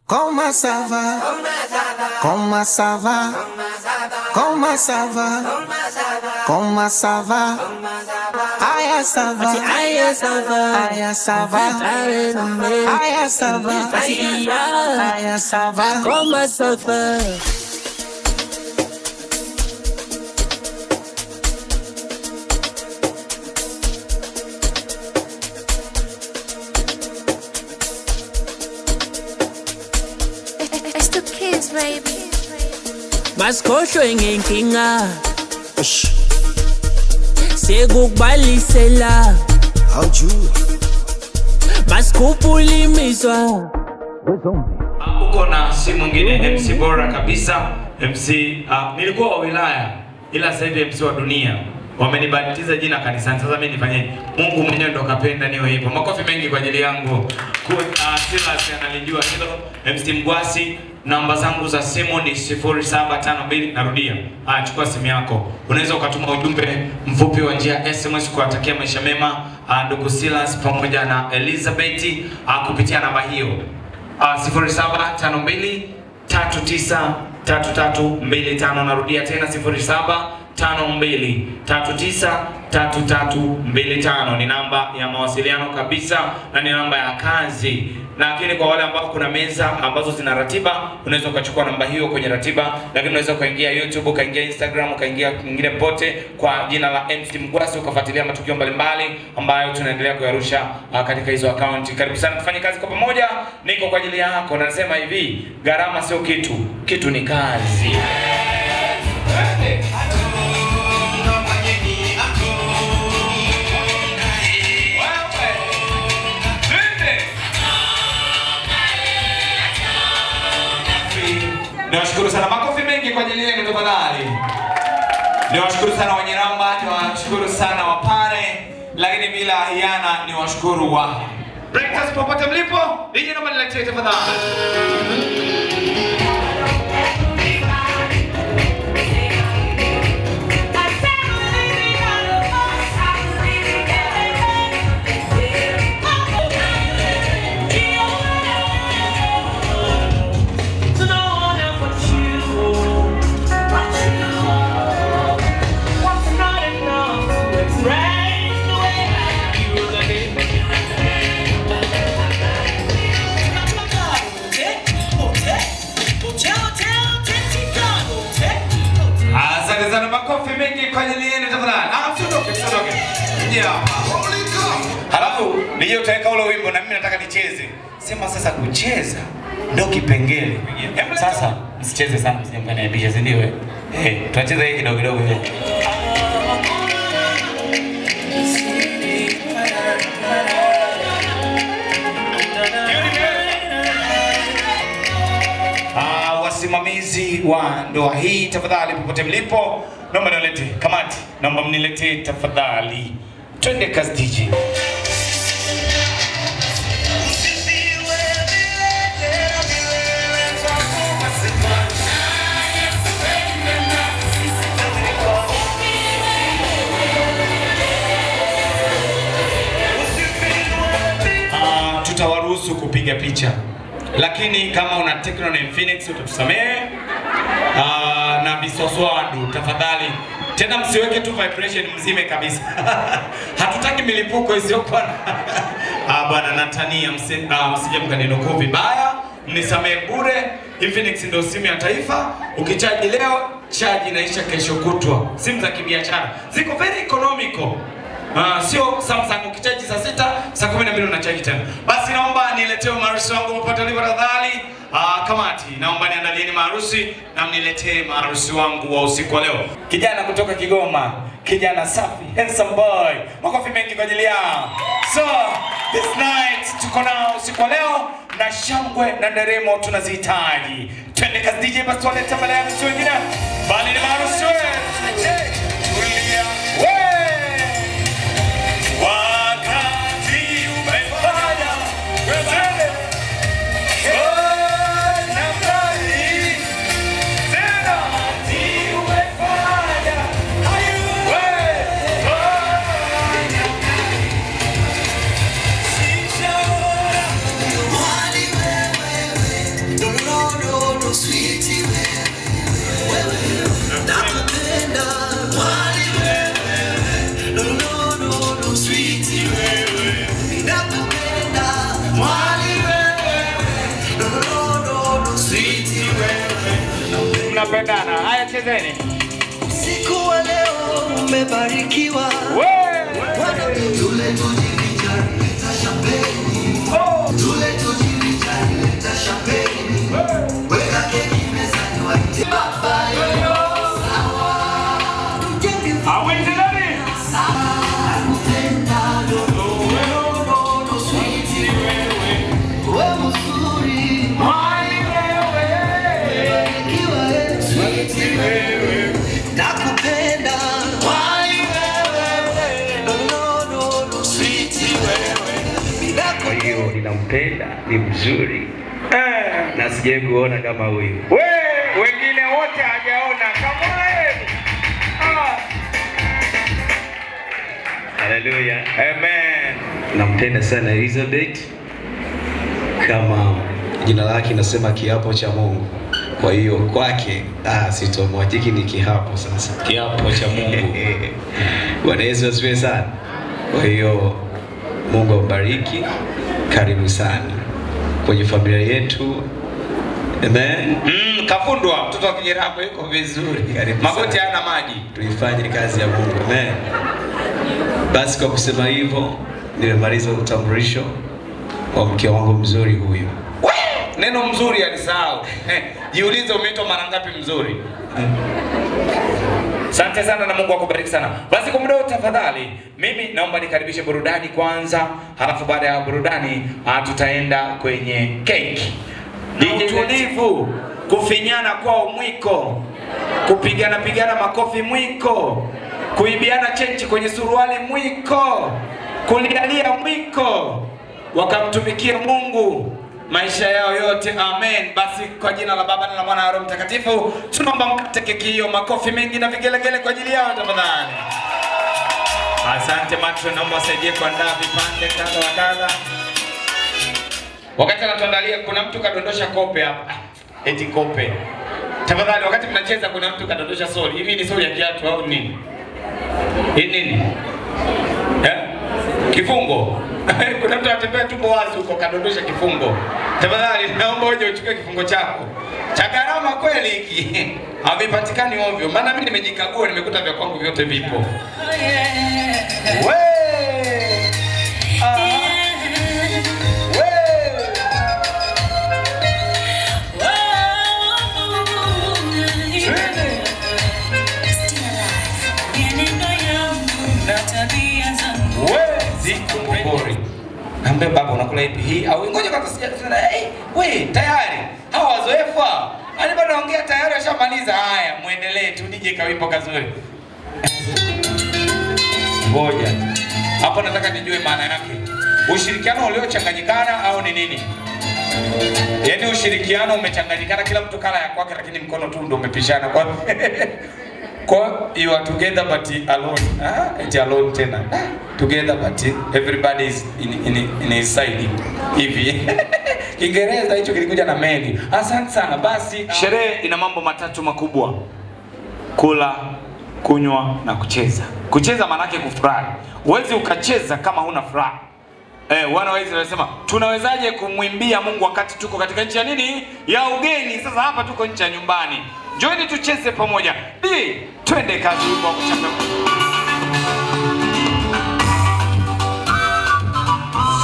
Comment ça va? Comment ça va? Comment ça va? Comment ça va? Aïe ça va, aïe ça va, aïe ça va, aïe ça va, aïe ça va. Comment ça va? Baby. Maskosho ingenkinga sekukubalisela Awju masikupulimiswa uko na si mwingine MC bora kabisa MC nilikuwa wa wilaya ila sasa hivi MC wa dunia wamenibatiza jina kanisani. Sasa mimi nifanyeje? Mungu mwenyewe ndo kapenda niwe hivyo. Makofi mengi kwa ajili yangu. Silas analijua hilo. MC Mgwasi, namba zangu za simu ni 0752. Narudia. Chukua simu yako. Unaweza ukatuma ujumbe mfupi wa njia SMS kuwatakia maisha mema ndugu Silas pamoja na Elizabeth kupitia namba hiyo. 0752 393325. Narudia tena 0752393325 ni namba ya mawasiliano kabisa na ni namba ya kazi. Lakini kwa wale ambao kuna meza ambazo zina ratiba, unaweza ukachukua namba hiyo kwenye ratiba, lakini unaweza ukaingia YouTube, ukaingia Instagram, ukaingia kingine pote kwa jina la MC Mgwasi ukafuatilia matukio mbalimbali ambayo tunaendelea kuyarusha katika hizo account. Karibu sana tufanye kazi kwa pamoja. Niko kwa ajili yako. Nasema hivi, gharama sio kitu, kitu ni kazi. Niwashukuru sana, makofi mengi kwa ajili yenu tafadhali. Niwashukuru sana Wanyiramba, niwashukuru sana Wapare, lakini bila hiana niwashukuru wa Breakfast popote mlipo. DJ naomba niletee tafadhali. Makofi mengi kwa ajili yenu tafadhali. Msiondoke. Halafu nije utaweka ule wimbo na mimi nataka nicheze. Sema sasa kucheza ndio kipengele. Sasa msicheze sana msijamkaniaibisha, si ndio? Tuacheze hii kidogo kidogo. Wasimamizi wa ndoa hii tafadhali popote mlipo, naomba nilete kamati, naomba mniletee tafadhali. Twende kazi DJ. Tutawaruhusu kupiga picha. Lakini kama una Tecno na Infinix utatusamehe. Na visoswadu tafadhali. Tena msiweke tu vibration, mzime kabisa. Hatutaki milipuko isiyokuwa bwana natania msije mkaninukuu vibaya. Mnisamehe bure. Infinix ndio simu ya taifa. Ukichaji leo, chaji inaisha kesho kutwa. Simu za kibiashara ziko very economical. Sio Samsung ukichaji saa 6, saa 12 unachaji tena. Basi naomba niletee maharusi wangu popote walipo tafadhali. Kamati, naomba niandalieni maharusi na mniletee maharusi wangu wa usiku wa leo. Kijana kutoka Kigoma, kijana safi, handsome boy. Makofi mengi kwa ajili yao. So, this night tuko nao usiku wa leo na shangwe na nderemo tunazihitaji. Twende kazi DJ, basi tuwalete mbele ya mtu wengine. Bali ni maharusi wetu. Tulia. Tunapendana. Haya chezeni. Usiku wa leo umebarikiwa. Tule tujivinjari, leta champagne. Tule tujivinjari, leta champagne. Weka keki mezani waite baba yoyo. Sawa. Awende nani? Nakupenda no sweet wewe. Wewe mzuri. Mai wewe. Barikiwa sweet wewe. Nakupenda. Mai wewe. No sweet wewe. Kwa hiyo ninampenda, ni mzuri. Na sijawahi kuona kama huyu. Wengine wote hajaona kama wewe. Haleluya. Amen. Nampenda sana Elizabeth. Kama jina lake nasema kiapo cha Mungu. Kwa hiyo kwake sitomwajiki ni kiapo sasa. Kiapo cha Mungu. Bwana Yesu asifiwe sana. Kwa hiyo Mungu awabariki. Karibu sana kwenye familia yetu. Amen. Kafundwa mtoto wa Kijerapo yuko vizuri. Magoti hayana maji. Tuifanye kazi ya Mungu. Amen. Basi kwa kusema hivyo nimemaliza utambulisho wa mke wangu mzuri huyu. Neno mzuri alisahau. Jiulize umeitwa mara ngapi mzuri? Asante sana na Mungu akubariki sana. Basi kwa muda tafadhali, mimi naomba nikaribishe burudani kwanza, halafu baada ya burudani tutaenda kwenye keki. Utulivu, kufinyana kwao mwiko, kupigana makofi mwiko, kuibiana chenchi kwenye suruali mwiko, kulialia mwiko, wakamtumikia Mungu maisha yao yote. Amen. Basi kwa jina la Baba na la Mwana na Roho Mtakatifu tunaomba mkate keki hiyo, makofi mengi na vigelegele kwa ajili yao tafadhali. Asante Matron, naomba usaidie kuandaa vipande kadha wa kadha. Wakati anatuandalia kuna mtu kadondosha kope hapa. Eti kope. Tafadhali wakati mnacheza kuna mtu kadondosha soli. Hivi ni soli ya kiatu au nini? Hii nini? Kifungo. Kuna mtu anatembea tumbo wazi huko kadondosha kifungo. Tafadhali naomba uje uchukue kifungo chako. Cha gharama kweli hiki. Havipatikani ovyo. Maana mimi nimejikagua nimekuta vya kwangu vyote vipo. Ambe baba unakula ipi hii au ngoja kwanza sijasema we tayari hawa wazoefu ani bado ongea tayari ashamaliza. Haya muendelee tu DJ kawimbo kazuri. Ngoja hapo nataka nijue maana yake. Ushirikiano uliochanganyikana au ni nini? Yaani ushirikiano umechanganyikana, kila mtu kala ya kwake lakini mkono tu ndio umepishana kwa you are together but alone. It's alone tena. Together but everybody is in his side. Hivi. Kiingereza hicho kilikuja na mengi. Asante sana. Basi sherehe ina mambo matatu makubwa. Kula, kunywa na kucheza. Kucheza maana yake kufurahi. Huwezi ukacheza kama huna furaha. Wana waizi wanasema tunawezaje kumwimbia Mungu wakati tuko katika nchi ya nini? Ya ugeni. Sasa hapa tuko nchi ya nyumbani. Joini tucheze pamoja. Twende kazi kwa kuchapeka.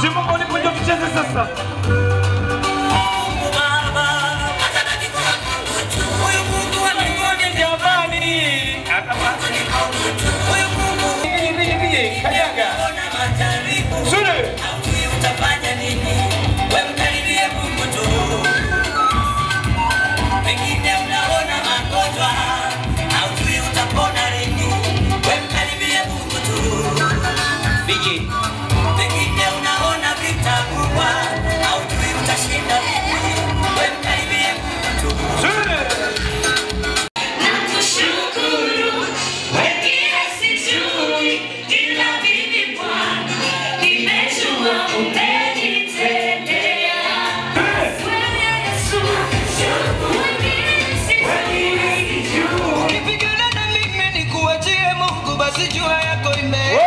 Simu mboni kujo tucheze sasa. Ukipigana na mimi nikuachie Mungu, basi jua yako ime